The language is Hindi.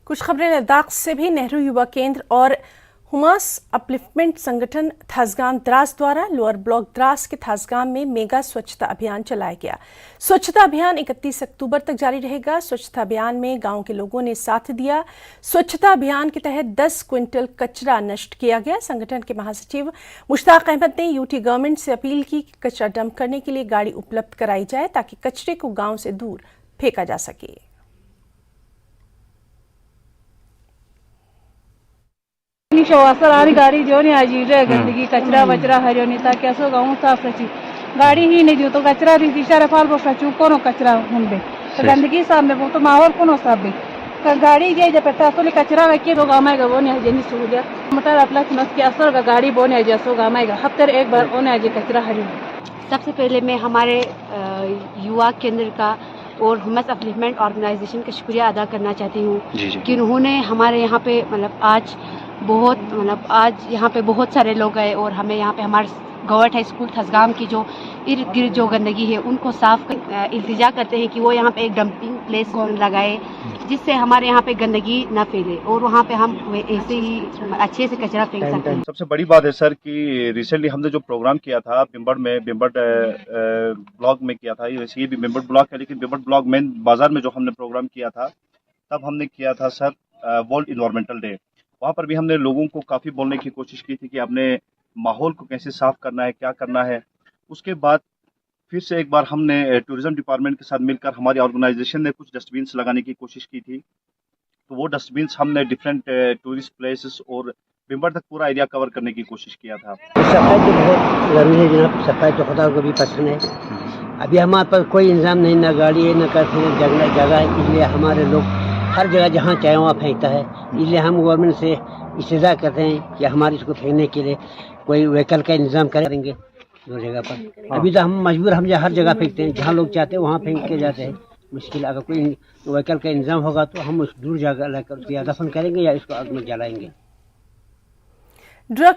कुछ खबरें लद्दाख से भी। नेहरू युवा केंद्र और हुमास अपलिफ्टमेंट संगठन थासगाम द्रास द्वारा लोअर ब्लॉक द्रास के थासगाम में मेगा स्वच्छता अभियान चलाया गया। स्वच्छता अभियान 31 अक्टूबर तक जारी रहेगा। स्वच्छता अभियान में गांव के लोगों ने साथ दिया। स्वच्छता अभियान के तहत 10 क्विंटल कचरा नष्ट किया गया। संगठन के महासचिव मुश्ताक अहमद ने यूटी गवर्नमेंट से अपील की कि कचरा डंप करने के लिए गाड़ी उपलब्ध कराई जाए ताकि कचरे को गाँव से दूर फेंका जा सके। सवारी गाड़ी जो नहीं आज गंदगी कचरा वचरा हरियो नहीं ताकि असो गाँव साफ सची गाड़ी ही नहीं दियो तो कचरा दी दिशा फाल बसा चू कोनो कचरा हुंबे तो गंदगी सामने वो तो माहौल कोनो साबे गाड़ी जे जब पता असली कचरा रखिए तो गाँव में वो नहीं जनी सहूलियत मतलब अपना नस के असर का गाड़ी बोने जैसो गाँव में हफ्ते एक बार ओने आज कचरा हरियो। सबसे पहले मैं हमारे युवा केंद्र का और हुमास अपलिफ्टमेंट ऑर्गेनाइजेशन का शुक्रिया अदा करना चाहती हूँ कि उन्होंने हमारे यहाँ पे आज यहाँ पे बहुत सारे लोग आए और हमें यहाँ पे हमारे गवर्नमेंट हाई स्कूल थासगाम की जो इर्द गिर्द जो गंदगी है उनको साफ इल्तिजा करते हैं कि वो यहाँ पे एक डंपिंग प्लेस लगाए जिससे हमारे यहाँ पे गंदगी न फैले और वहाँ पे हम ऐसे ही अच्छे से कचरा फेंक सकते हैं। सबसे बड़ी बात है सर कि रिसेंटली हमने जो प्रोग्राम किया था बिम्बड़ ब्लॉक में किया था, ये भी बिम्बड़ ब्लॉक है लेकिन बिम्बड़ ब्लॉक मेन बाजार में जो हमने प्रोग्राम किया था तब हमने किया था सर वर्ल्ड इन्वायरमेंटल डे। वहाँ पर भी हमने लोगों को काफ़ी बोलने की कोशिश की थी कि अपने माहौल को कैसे साफ करना है, क्या करना है। उसके बाद फिर से एक बार हमने टूरिज्म डिपार्टमेंट के साथ मिलकर हमारी ऑर्गेनाइजेशन ने कुछ डस्टबिन्स लगाने की कोशिश की थी। तो वो डस्टबिन्स हमने डिफरेंट टूरिस्ट प्लेसेस और बिम्बड़ तक पूरा एरिया कवर करने की कोशिश किया था। सफाई तो बहुत जरूरी है जनाब, सफाई तो खुदा को भी पसंद है। अभी हमारे पास कोई इंतजाम नहीं, ना गाड़ी है, ना जगह है, इसलिए हमारे लोग हर जगह जहाँ चाहे वहाँ फेंकता है। इसलिए हम गवर्नमेंट से इस्तदा करते हैं कि हमारे इसको फेंकने के लिए कोई व्हीकल का इंतजाम करेंगे दो जगह पर। अभी तो हम मजबूर हम हर जगह फेंकते हैं, जहाँ लोग चाहते हैं वहाँ फेंक के जाते हैं। मुश्किल अगर कोई व्हीकल का इंतजाम होगा तो हम उस दूर जगह लाकर उसको या दफन करेंगे या इसको आग में जलाएंगे।